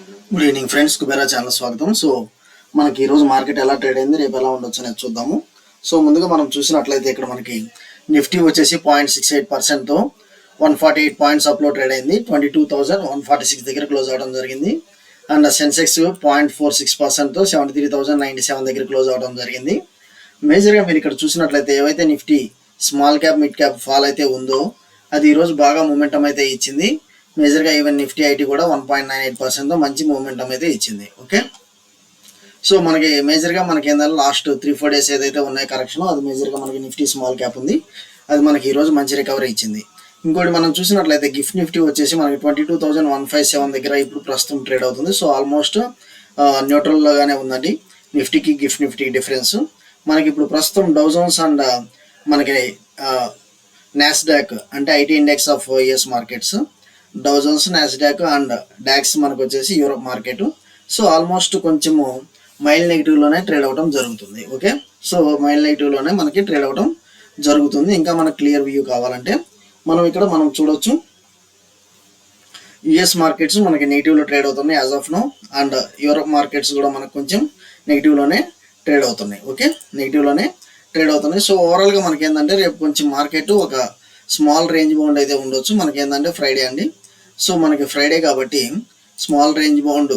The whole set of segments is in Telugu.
Good evening friends, Kubera channel స్వాగతం. సో మనకి ఈరోజు మార్కెట్ ఎలా ట్రేడ్ అయింది, రేపు ఎలా ఉండొచ్చు అనేది చూద్దాము. సో ముందుగా మనం చూసినట్లయితే ఇక్కడ మనకి నిఫ్టీ వచ్చేసి 0.68%తో 148 పాయింట్స్ అప్లో ట్రేడ్ అయింది. 22,146 దగ్గర క్లోజ్ అవడం జరిగింది. అండ్ సెన్సెక్స్ 0.46%తో 73,097 దగ్గర క్లోజ్ అవడం జరిగింది. మేజర్గా మీరు ఇక్కడ చూసినట్లయితే ఏవైతే Nifty small cap mid cap fall అయితే ఉందో అది ఈరోజు బాగా మూమెంటం అయితే ఇచ్చింది. మేజర్గా ఈవెన్ నిఫ్టీ ఐటీ కూడా 1.98%తో మంచి మూమెంటం అయితే ఇచ్చింది. ఓకే, సో మనకి మేజర్గా మనకి ఏంటంటే లాస్ట్ 3-4 డేస్ ఏదైతే ఉన్నాయి కరెక్షన్, అది మేజర్గా మనకి నిఫ్టీ స్మాల్ క్యాప్ ఉంది, అది మనకి ఈరోజు మంచి రికవరీ ఇచ్చింది. ఇంకోటి మనం చూసినట్లయితే గిఫ్ట్ నిఫ్టీ వచ్చేసి మనకి 22,157 దగ్గర ఇప్పుడు ప్రస్తుతం ట్రేడ్ అవుతుంది. సో ఆల్మోస్ట్ న్యూట్రల్గానే ఉందండి నిఫ్టీకి గిఫ్ట్ నిఫ్టీ డిఫరెన్స్. మనకి ఇప్పుడు ప్రస్తుతం డౌ జోన్స్ అండ్ మనకి నాస్డాక్ అంటే IT index of US markets, Dow Jones, Nasdaq and DAX మనకు వచ్చేసి యూరోప్ మార్కెట్. సో ఆల్మోస్ట్ కొంచెము మైల్ నెగిటివ్లోనే ట్రేడ్ అవడం జరుగుతుంది. ఓకే, సో మైల్ నెగిటివ్లోనే మనకి ట్రేడ్ అవడం జరుగుతుంది. ఇంకా మనకు క్లియర్ వ్యూ కావాలంటే మనం ఇక్కడ చూడొచ్చు యుఎస్ మార్కెట్స్ మనకి నెగిటివ్లో ట్రేడ్ అవుతున్నాయి as of now, and Europe markets కూడా మనకు కొంచెం నెగిటివ్లోనే ట్రేడ్ అవుతున్నాయి. ఓకే, నెగిటివ్లోనే ట్రేడ్ అవుతున్నాయి. సో ఓవరాల్గా మనకి ఏంటంటే రేపు కొంచెం మార్కెట్ ఒక స్మాల్ రేంజ్ బౌండ్ అయితే ఉండొచ్చు. మనకి ఏంటంటే ఫ్రైడే అండి, సో మనకి ఫ్రైడే కాబట్టి small range bound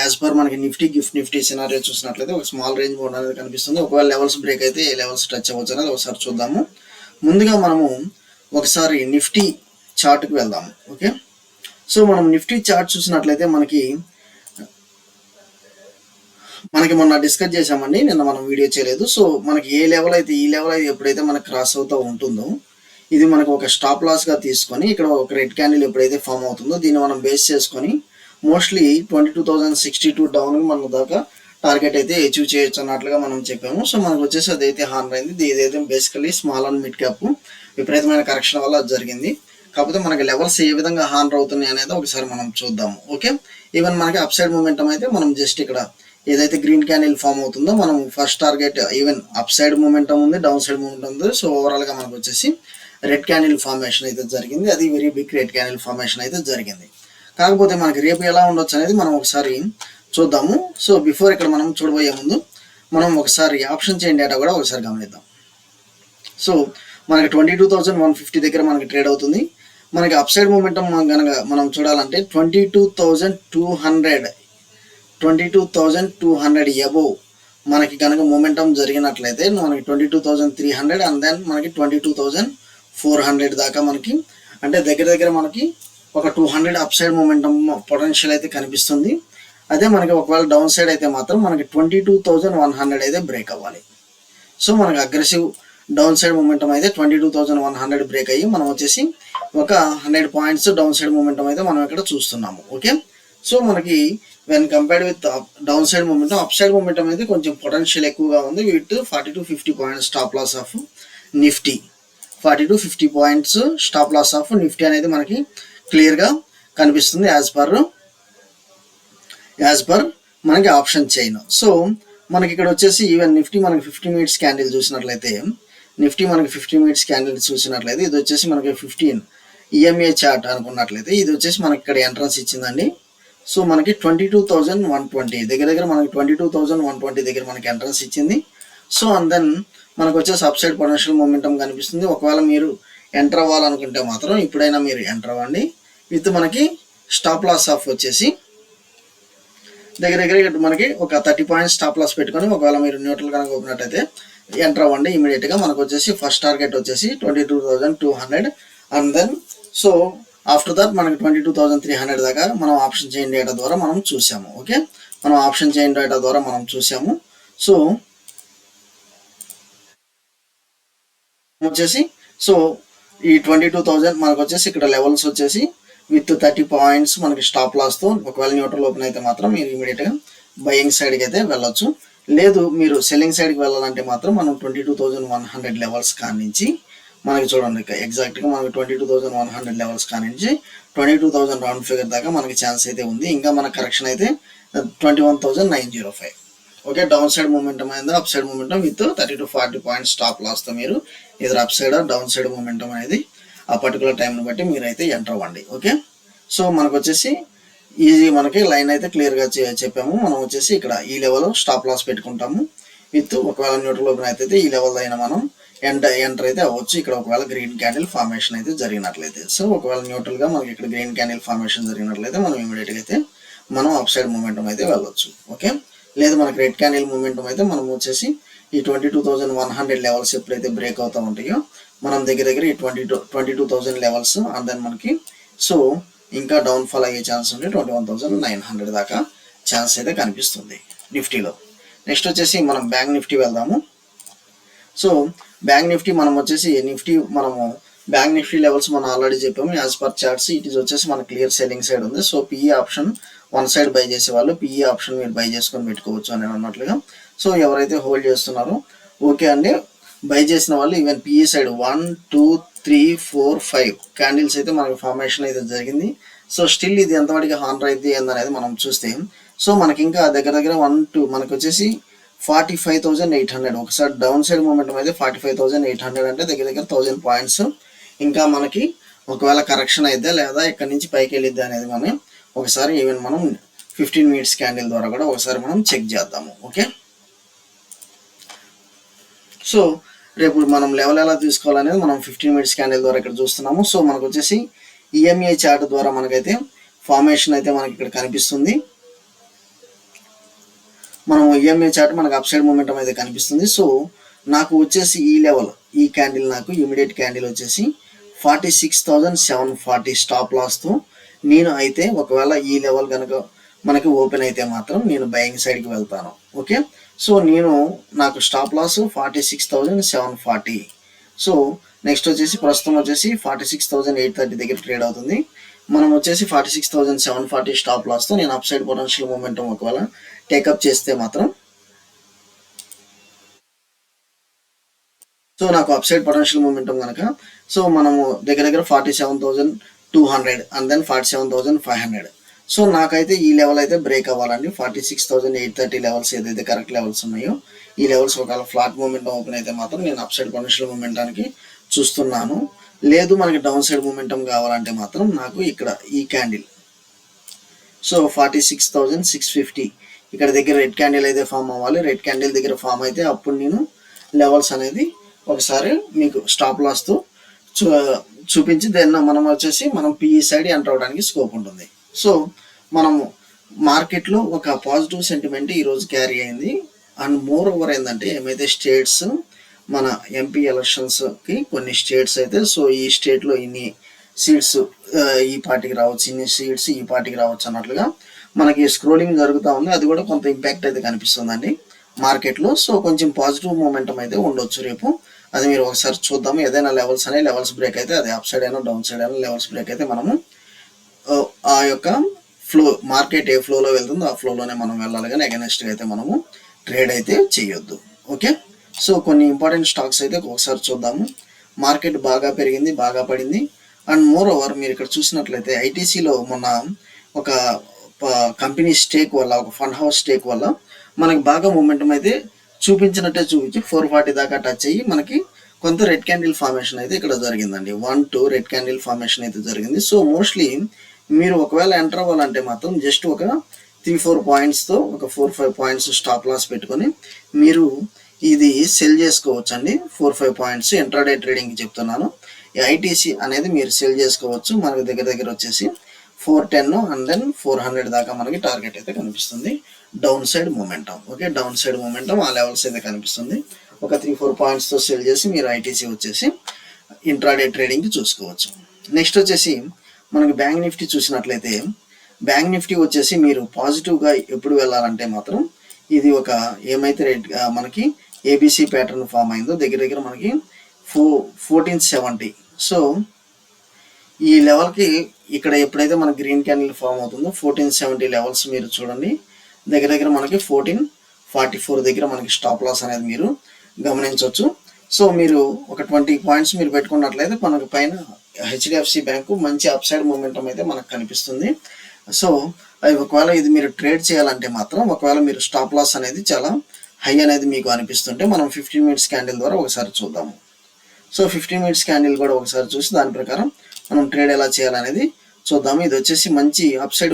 as per మనకి నిఫ్టీ గిఫ్ట్ నిఫ్టీ సినారియో చూసినట్లయితే ఒక స్మాల్ రేంజ్ బౌండ్ అనేది కనిపిస్తుంది. ఒకవేళ లెవెల్స్ బ్రేక్ అయితే ఏ లెవెల్స్ టచ్ అవ్వచ్చు అనేది ఒకసారి చూద్దాము. ముందుగా మనము ఒకసారి నిఫ్టీ చార్ట్కి వెళ్దాము. ఓకే, సో మనం నిఫ్టీ చార్ట్ చూసినట్లయితే మనకి మొన్న డిస్కస్ చేసామండి, నిన్న మనం వీడియో చేయలేదు. సో మనకి ఈ లెవెల్ అయితే ఎప్పుడైతే మనకు క్రాస్ అవుతూ ఉంటుందో ఇది మనకు ఒక స్టాప్ లాస్గా తీసుకొని ఇక్కడ ఒక రెడ్ క్యాండిల్ ఎప్పుడైతే ఫామ్ అవుతుందో దీన్ని మనం బేస్ చేసుకొని మోస్ట్లీ 22,062 డౌన్ మన దాకా టార్గెట్ అయితే అచీవ్ చేయొచ్చు అన్నట్లుగా మనం చెప్పాము. సో మనకు వచ్చేసి అదైతే హార్న్ అయింది. ఇదైతే basically small and mid cap విపరీతమైన కరెక్షన్ వల్ల అది జరిగింది. కాకపోతే మనకి లెవెల్స్ ఏ విధంగా హార్న్ అవుతున్నాయి అనేది ఒకసారి మనం చూద్దాము. ఓకే, ఈవెన్ మనకి అప్ సైడ్ మూమెంటం అయితే మనం జస్ట్ ఇక్కడ ఏదైతే గ్రీన్ క్యాండిల్ ఫామ్ అవుతుందో మనం first target even up side momentum ఉంది, డౌన్ సైడ్ మూమెంటం ఉంది. సో ఓవరాల్గా మనకు వచ్చేసి రెడ్ క్యాండిల్ ఫార్మేషన్ అయితే జరిగింది. అది very big red candle formation అయితే జరిగింది. కాకపోతే మనకి రేపు ఎలా ఉండొచ్చు అనేది మనం ఒకసారి చూద్దాము. సో బిఫోర్ ఇక్కడ మనం చూడబోయే ముందు మనం ఒకసారి ఆప్షన్ చైన్ డేటా కూడా ఒకసారి గమనిద్దాం. సో మనకి 22,150 దగ్గర మనకి ట్రేడ్ అవుతుంది. మనకి అప్ సైడ్ మూమెంటం కనుక మనం చూడాలంటే 22,200 అబోవ్ మనకి కనుక మూమెంటం జరిగినట్లయితే మనకి 22,300 అండ్ దెన్ మనకి 22,400 దాకా మనకి అంటే దగ్గర మనకి ఒక 200 అప్ సైడ్ మూమెంటం పొటెన్షియల్ అయితే కనిపిస్తుంది. అదే మనకి ఒకవేళ డౌన్ సైడ్ అయితే మాత్రం మనకి 22,100 అయితే బ్రేక్ అవ్వాలి. సో మనకి అగ్రెసివ్ డౌన్ సైడ్ మూమెంటం అయితే 22,100 బ్రేక్ అయ్యి మనం వచ్చేసి ఒక 100 పాయింట్స్ డౌన్ సైడ్ మూమెంటం అయితే మనం ఇక్కడ చూస్తున్నాము. ఓకే, సో మనకి when compared with down side momentum, up side momentum అయితే కొంచెం పొటెన్షియల్ ఎక్కువగా ఉంది. With 40-50 points stop loss of Nifty, 40-50 points stop loss of Nifty అనేది మనకి క్లియర్గా కనిపిస్తుంది యాజ్ పర్ మనకి ఆప్షన్ చైన్. సో మనకి ఇక్కడ వచ్చేసి ఈవెన్ నిఫ్టీ మనకి 50 మినిట్స్ క్యాండిల్ చూసినట్లయితే ఇది వచ్చేసి మనకి 15 EMA చార్ట్ అనుకున్నట్లయితే ఇది వచ్చేసి మనకి ఇక్కడ ఎంట్రన్స్ ఇచ్చిందండి. సో మనకి 22,120 దగ్గర మనకి 22,120 దగ్గర మనకి ఎంట్రన్స్ ఇచ్చింది. సో అండ్ దెన్ మనకు వచ్చేసి అప్ సైడ్ పొటెన్షియల్ మూమెంటం కనిపిస్తుంది. ఒకవేళ మీరు ఎంటర్ అవ్వాలనుకుంటే మాత్రం ఇప్పుడైనా మీరు ఎంటర్ అవ్వండి విత్ మనకి స్టాప్ లాస్ ఆఫ్ వచ్చేసి దగ్గర మనకి ఒక 30 పాయింట్స్ స్టాప్ లాస్ పెట్టుకొని ఒకవేళ మీరు న్యూట్రల్ కనుక ఓపెనట్టయితే ఎంటర్ అవ్వండి ఇమీడియట్గా. మనకు వచ్చేసి ఫస్ట్ టార్గెట్ వచ్చేసి 22,200 and then so after that మనకి 22,300 దాకా మనం ఆప్షన్ చైన్ డేటా ద్వారా మనం చూసాము. ఓకే, మనం ఆప్షన్ చైన్ డేటా ద్వారా మనం చూసాము. సో వచ్చేసి సో ఈ 22,000 మనకు వచ్చేసి ఇక్కడ లెవెల్స్ వచ్చేసి విత్ 30 పాయింట్స్ మనకి స్టాప్ లాస్తో ఒకవేళ న్యూట్రల్ ఓపెన్ అయితే మాత్రం మీరు ఇమీడియట్గా బయింగ్ సైడ్కి అయితే వెళ్ళొచ్చు. లేదు మీరు సెల్లింగ్ సైడ్కి వెళ్ళాలంటే మాత్రం మనం 22,100 లెవెల్స్ కానించి మనకి చూడండి ఎగ్జాక్ట్గా మనకి 22,100 లెవెల్స్ కానించి 22,000 రౌండ్ ఫిగర్ దాకా మనకి ఛాన్స్ అయితే ఉంది. ఇంకా మన కరెక్షన్ అయితే 21,905. ఓకే, డౌన్ సైడ్ మూమెంటం అయిందా, up side momentum with 30-40 points stop లాస్తో మీరు ఇద్దరు up side down side momentum అనేది ఆ పర్టికులర్ టైంని బట్టి మీరైతే ఎంటర్ అవ్వండి. ఓకే, సో మనకు వచ్చేసి ఈజీ మనకి లైన్ అయితే క్లియర్గా చెప్పాము. మనం వచ్చేసి ఇక్కడ ఈ లెవెల్ స్టాప్ లాస్ పెట్టుకుంటాము విత్ ఒకవేళ న్యూట్రల్ ఓపెన్ అయితే ఈ లెవెల్ అయినా మనం ఎంటర్ అయితే అవ్వచ్చు. ఇక్కడ ఒకవేళ గ్రీన్ క్యాండిల్ ఫార్మేషన్ అయితే జరిగినట్లయితే, సో ఒకవేళ న్యూట్రల్గా మనకి ఇక్కడ గ్రీన్ క్యాండిల్ ఫార్మేషన్ జరిగినట్లయితే మనం ఇమీడియట్గా అయితే మనం అప్ సైడ్ మూమెంటం అయితే వెళ్ళొచ్చు. ఓకే, లేదు మనకి రెడ్ క్యాండిల్ మూమెంటం అయితే మనం వచ్చేసి ఈ 22,100 లెవెల్స్ ఎప్పుడైతే బ్రేక్ అవుతూ ఉంటాయో మనం దగ్గర ఈ 22,000 లెవెల్స్ అండ్ దెన్ మనకి సో ఇంకా డౌన్ఫాల్ అయ్యే ఛాన్స్ ఉంది. 21,900 దాకా ఛాన్స్ అయితే కనిపిస్తుంది నిఫ్టీలో. నెక్స్ట్ వచ్చేసి మనం బ్యాంక్ నిఫ్టీ వెళ్దాము. సో బ్యాంక్ నిఫ్టీ మనం వచ్చేసి మనము బ్యాంక్ నిఫ్టీ లెవెల్స్ మనం ఆల్రెడీ చెప్పాము. As per charts it is వచ్చేసి మన క్లియర్ సెల్లింగ్ సైడ్ ఉంది. So PE option one side by చేసే వాళ్ళు పిఈ ఆప్షన్ మీరు బై చేసుకొని పెట్టుకోవచ్చు అని అన్నట్లుగా. సో ఎవరైతే హోల్డ్ చేస్తున్నారో ఓకే అండి, బై చేసిన వాళ్ళు ఈవెన్ పిఈ సైడ్ 1 2 3 4 5 క్యాండిల్స్ అయితే మనకి ఫార్మేషన్ అయితే జరిగింది. సో స్టిల్ ఇది ఎంతవరకు హానర్ అయితే ఏందనేది మనం చూస్తే సో మనకి ఇంకా దగ్గర 1 2 మనకి వచ్చేసి 45,800 ఒకసారి డౌన్ సైడ్ మూమెంట్ అయితే 45,800 అంటే దగ్గర 1000 పాయింట్స్. ఇంకా మనకి ఒకవేళ కరెక్షన్ అయితే లేదా ఇక్కడ నుంచి పైకి వెళ్ళిద్ది అనేది మనం ఒకసారి ఈవెన్ మనం 15 మినిట్స్ క్యాండిల్ ద్వారా కూడా ఒకసారి మనం చెక్ చేద్దాము. ఓకే, సో రేపు మనం లెవెల్ ఎలా తీసుకోవాలనేది మనం 15 మినిట్స్ క్యాండిల్ ద్వారా ఇక్కడ చూస్తున్నాము. సో మనకు వచ్చేసి ఈఎంఐ చార్ట్ ద్వారా మనకైతే ఫార్మేషన్ అయితే మనకి ఇక్కడ కనిపిస్తుంది. మనం ఈఎంఐ చార్ట్ మనకు అప్ సైడ్ మూమెంటం అయితే కనిపిస్తుంది. సో నాకు వచ్చేసి ఈ లెవెల్ ఈ క్యాండిల్ నాకు ఇమీడియట్ క్యాండిల్ వచ్చేసి 46,740 స్టాప్ లాస్తో నేను అయితే ఒకవేళ ఈ లెవెల్ కనుక మనకి ఓపెన్ అయితే మాత్రం నేను బయింగ్ సైడ్కి వెళ్తాను. ఓకే, సో నాకు స్టాప్ లాస్ 46,740. సో నెక్స్ట్ వచ్చేసి ప్రస్తుతం వచ్చేసి 46,830 దగ్గర ట్రేడ్ అవుతుంది. మనం వచ్చేసి 46,740 స్టాప్ లాస్తో నేను అప్ సైడ్ పొటెన్షియల్ మూమెంటం ఒకవేళ టేకప్ చేస్తే మాత్రం సో నాకు అప్ సైడ్ పొటెన్షియల్ మూమెంటం కనుక సో మనము దగ్గర 47,200 అండ్ దెన్ 47,500. సో నాకైతే ఈ లెవెల్ అయితే బ్రేక్ అవ్వాలండి. 46,830 లెవెల్స్ ఏదైతే కరెక్ట్ లెవెల్స్ ఉన్నాయో ఈ లెవెల్స్ ఒకవేళ ఫ్లాట్ మూమెంటం ఓపెన్ అయితే మాత్రం నేను అప్ సైడ్ పొటెన్షియల్ మూమెంటానికి చూస్తున్నాను. లేదు మనకి డౌన్ సైడ్ మూమెంటం కావాలంటే మాత్రం నాకు ఇక్కడ ఈ క్యాండిల్ సో 46,650 ఇక్కడ దగ్గర రెడ్ క్యాండిల్ అయితే ఫామ్ అవ్వాలి. రెడ్ క్యాండిల్ దగ్గర ఫామ్ అయితే అప్పుడు నేను లెవెల్స్ అనేది ఒకసారి మీకు స్టాప్ లాస్తో చూపించి దెన్ మనం వచ్చేసి మనం పిఈ సైడ్ ఎంటర్ అవడానికి స్కోప్ ఉంటుంది. సో మనము మార్కెట్లో ఒక పాజిటివ్ సెంటిమెంట్ ఈరోజు క్యారీ అయింది. అండ్ మోర్ ఓవర్ ఏంటంటే ఏమైతే స్టేట్స్ మన ఎంపీ ఎలక్షన్స్కి కొన్ని స్టేట్స్ అయితే సో ఈ స్టేట్లో ఇన్ని సీట్స్ ఈ పార్టీకి రావచ్చు, ఇన్ని సీట్స్ ఈ పార్టీకి రావచ్చు అన్నట్లుగా మనకి స్క్రోలింగ్ జరుగుతూ ఉంది. అది కూడా కొంత ఇంపాక్ట్ అయితే కనిపిస్తుందండి మార్కెట్లో. సో కొంచెం పాజిటివ్ మూమెంటం అయితే ఉండొచ్చు రేపు. అది మీరు ఒకసారి చూద్దాము. ఏదైనా లెవెల్స్ బ్రేక్ అయితే అది అప్ సైడ్ అయినా డౌన్ సైడ్ అయినా లెవెల్స్ బ్రేక్ అయితే మనము ఆ యొక్క ఫ్లో మార్కెట్ ఏ ఫ్లోలో వెళ్తుందో ఆ ఫ్లోలోనే మనం వెళ్ళాలి, కానీ అగైనెస్ట్గా అయితే మనము ట్రేడ్ అయితే చేయొద్దు. ఓకే, సో కొన్ని ఇంపార్టెంట్ స్టాక్స్ అయితే ఒకసారి చూద్దాము. మార్కెట్ బాగా పెరిగింది, బాగా పడింది. అండ్ మోర్ ఓవర్ మీరు ఇక్కడ చూసినట్లయితే ఐటీసీలో మొన్న ఒక కంపెనీ స్టేక్ వల్ల ఒక ఫండ్ హౌస్ స్టేక్ వల్ల మనకి బాగా మూమెంటం అయితే చూపించి 440 దాకా టచ్ అయ్యి మనకి కొంత రెడ్ క్యాండిల్ ఫార్మేషన్ అయితే ఇక్కడ జరిగిందండి. 1 2 రెడ్ క్యాండిల్ ఫార్మేషన్ అయితే జరిగింది. సో మోస్ట్లీ మీరు ఒకవేళ ఎంటర్ అవ్వాలంటే మాత్రం జస్ట్ ఒక 3-4 పాయింట్స్తో ఒక 4-5 పాయింట్స్ స్టాప్ లాస్ పెట్టుకొని మీరు ఇది సెల్ చేసుకోవచ్చు అండి. 4-5 పాయింట్స్ ఇంట్రాడే ట్రేడింగ్కి చెప్తున్నాను. ఈ ఐటీసీ అనేది మీరు సెల్ చేసుకోవచ్చు. మనకి దగ్గర వచ్చేసి 410 అండ్ దెన్ 400 దాకా మనకి టార్గెట్ అయితే కనిపిస్తుంది. Down side momentum. Okay, down side momentum ఆ లెవెల్స్ అయితే కనిపిస్తుంది. ఒక 3-4 పాయింట్స్తో సెల్ చేసి మీరు ఐటీసీ వచ్చేసి ఇంట్రాడే ట్రేడింగ్కి చూసుకోవచ్చు. నెక్స్ట్ వచ్చేసి మనకి బ్యాంక్ నిఫ్టీ చూసినట్లయితే బ్యాంక్ నిఫ్టీ వచ్చేసి మీరు పాజిటివ్గా ఎప్పుడు వెళ్ళాలంటే మాత్రం ఇది ఒక ఏమైతే మనకి ఏబిసి ప్యాటర్న్ ఫామ్ అయిందో దగ్గర మనకి 1470. సో ఈ లెవెల్కి ఇక్కడ ఎప్పుడైతే మనకి గ్రీన్ క్యాండిల్ ఫామ్ అవుతుందో 1470 లెవెల్స్ మీరు చూడండి. దగ్గర మనకి 1444 దగ్గర మనకి స్టాప్ లాస్ అనేది మీరు గమనించవచ్చు. సో మీరు ఒక 20 పాయింట్స్ మీరు పెట్టుకున్నట్లయితే మనకు పైన హెచ్డిఎఫ్సి బ్యాంకు మంచి అప్ సైడ్ మూమెంటం అయితే మనకు కనిపిస్తుంది. సో ఒకవేళ ఇది మీరు ట్రేడ్ చేయాలంటే మాత్రం ఒకవేళ మీరు స్టాప్ లాస్ అనేది చాలా హై అనేది మీకు అనిపిస్తుంటే మనం 15 మినిట్స్ క్యాండిల్ ద్వారా ఒకసారి చూద్దాము. సో 15 మినిట్స్ క్యాండిల్ కూడా ఒకసారి చూసి దాని ప్రకారం మనం ట్రేడ్ ఎలా చేయాలనేది చూద్దాము. ఇది వచ్చేసి మంచి అప్ సైడ్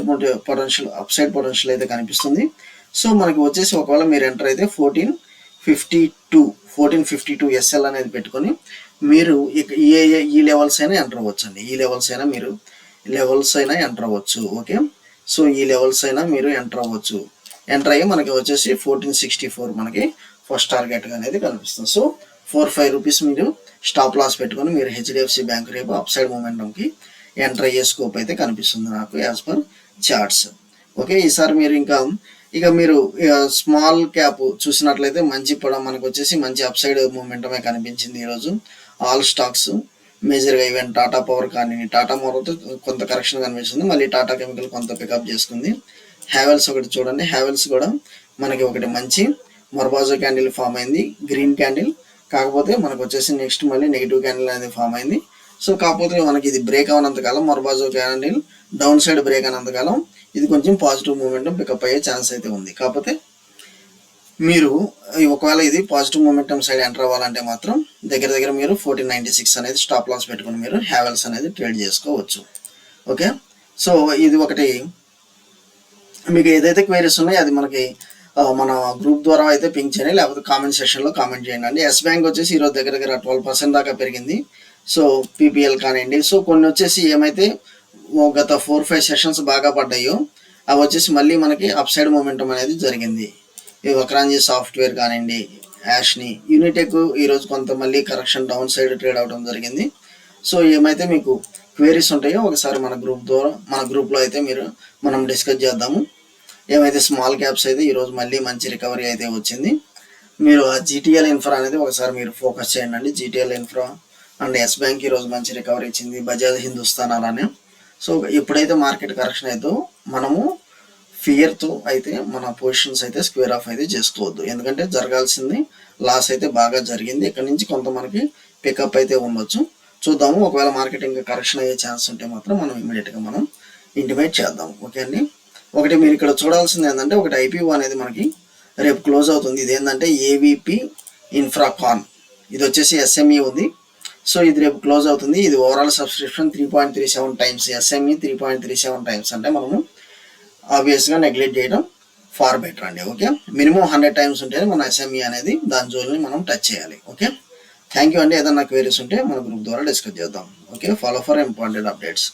పొటెన్షియల్ అయితే కనిపిస్తుంది. సో మనకి వచ్చేసి ఒకవేళ మీరు ఎంటర్ అయితే 1452 SL అనేది పెట్టుకొని మీరు ఈ లెవెల్స్ అయినా ఎంటర్ అవ్వచ్చు అండి. ఈ లెవెల్స్ అయినా మీరు ఎంటర్ అవ్వచ్చు. ఓకే, సో ఈ లెవెల్స్ అయినా మీరు ఎంటర్ అవ్వచ్చు. ఎంటర్ అయ్యి మనకి వచ్చేసి 1464 మనకి ఫస్ట్ టార్గెట్ అనేది కనిపిస్తుంది. సో 4-5 రూపీస్ మీరు స్టాప్ లాస్ పెట్టుకొని మీరు HDFC బ్యాంక్ రేపు అప్ సైడ్ మూమెంటంకి ఎంటర్ అయ్యే స్కోప్ అయితే కనిపిస్తుంది నాకు యాజ్ పర్ చార్ట్స్. ఓకే, ఈసారి మీరు ఇక మీరు స్మాల్ క్యాప్ చూసినట్లయితే మంచి మనకు వచ్చేసి మంచి అప్ సైడ్ మూమెంటమే కనిపించింది ఈరోజు. ఆల్ స్టాక్స్ మేజర్గా ఈవెన్ టాటా పవర్ కానీ టాటా మోటార్ కొంత కరెక్షన్ కనిపిస్తుంది. మళ్ళీ టాటా కెమికల్ కొంత పికప్ చేసుకుంది. హ్యావెల్స్ ఒకటి చూడండి, హ్యావెల్స్ కూడా మనకి ఒకటి మంచి మొర్బాజో క్యాండిల్ ఫామ్ అయింది, గ్రీన్ క్యాండిల్. కాకపోతే మనకు వచ్చేసి నెక్స్ట్ మళ్ళీ నెగిటివ్ క్యాండిల్ అనేది ఫామ్ అయింది. సో కాకపోతే మనకి ఇది బ్రేక్ అవనంతకాలం, marubozu candle down side break అయినంతకాలం ఇది కొంచెం పాజిటివ్ మూమెంటం పికప్ అయ్యే ఛాన్స్ అయితే ఉంది. కాకపోతే మీరు ఒకవేళ ఇది పాజిటివ్ మూమెంటం సైడ్ ఎంటర్ అవ్వాలంటే మాత్రం దగ్గర మీరు 1496 అనేది స్టాప్ లాస్ పెట్టుకుని మీరు హ్యావెల్స్ అనేది ట్రేడ్ చేసుకోవచ్చు. ఓకే, సో ఇది ఒకటి. మీకు ఏదైతే క్వైరీస్ ఉన్నాయో అది మనకి మన గ్రూప్ ద్వారా అయితే పింక్ చేయండి, లేకపోతే కామెంట్ సెక్షన్లో కామెంట్ చేయండి అండి. ఎస్ బ్యాంక్ వచ్చేసి ఈరోజు దగ్గర 12% దాకా పెరిగింది. సో పీపీఎల్ కానివ్వండి, సో కొన్ని వచ్చేసి ఏమైతే గత 4-5 సెషన్స్ బాగా పడ్డాయో అవి వచ్చేసి మళ్ళీ మనకి అప్ సైడ్ మూమెంటం అనేది జరిగింది. ఈ వక్రాంజీ సాఫ్ట్వేర్ కానివ్వండి, యాష్ని, యూనిటెక్ ఈరోజు కొంత మళ్ళీ కరెక్షన్ డౌన్ సైడ్ ట్రేడ్ అవడం జరిగింది. సో ఏమైతే మీకు క్వేరీస్ ఉంటాయో ఒకసారి మన గ్రూప్లో అయితే మనం డిస్కస్ చేద్దాము. ఏమైతే స్మాల్ క్యాప్స్ అయితే ఈరోజు మళ్ళీ మంచి రికవరీ అయితే వచ్చింది. మీరు ఆ జీటీఎల్ ఇన్ఫ్రా అనేది ఒకసారి మీరు ఫోకస్ చేయండి అండి. GTL infra and Yes Bank ఈరోజు మంచి రికవరీ ఇచ్చింది, బజాజ్ హిందుస్థాన్ అలానే. సో ఎప్పుడైతే మార్కెట్ కరెక్షన్ అయితే మనము ఫియర్తో అయితే మన పొజిషన్స్ అయితే స్క్వేర్ ఆఫ్ అయితే చేసుకోవద్దు. ఎందుకంటే జరగాల్సింది లాస్ అయితే బాగా జరిగింది. ఇక్కడ నుంచి కొంత మనకి పికప్ అయితే ఉండొచ్చు. చూద్దాము, ఒకవేళ మార్కెట్ ఇంకా కరెక్షన్ అయ్యే ఛాన్స్ ఉంటే మాత్రం మనం ఇమీడియట్గా మనం ఇంటిమేట్ చేద్దాం. ఓకే అండి. ఒకటి మీరు ఇక్కడ చూడాల్సింది ఏంటంటే ఒకటి IPO అనేది మనకి రేపు క్లోజ్ అవుతుంది. ఇది ఏంటంటే AVP ఇన్ఫ్రాకాన్, ఇది వచ్చేసి SME ఉంది. సో ఇది రేపు క్లోజ్ అవుతుంది. ఇది overall subscription 3.37 times, SME 3.37 times అంటే మనము ఆబ్వియస్గా నెగ్లెక్ట్ చేయడం ఫార్ బెటర్ అండి. ఓకే, మినిమం 100 టైమ్స్ ఉంటేనే మన SME అనేది దాని జోల్ని మనం టచ్ చేయాలి. ఓకే, థ్యాంక్ యూ అండి. ఏదన్నా క్వైరీస్ ఉంటే మన గ్రూప్ ద్వారా డిస్కస్ చేద్దాం. Okay, follow for important updates.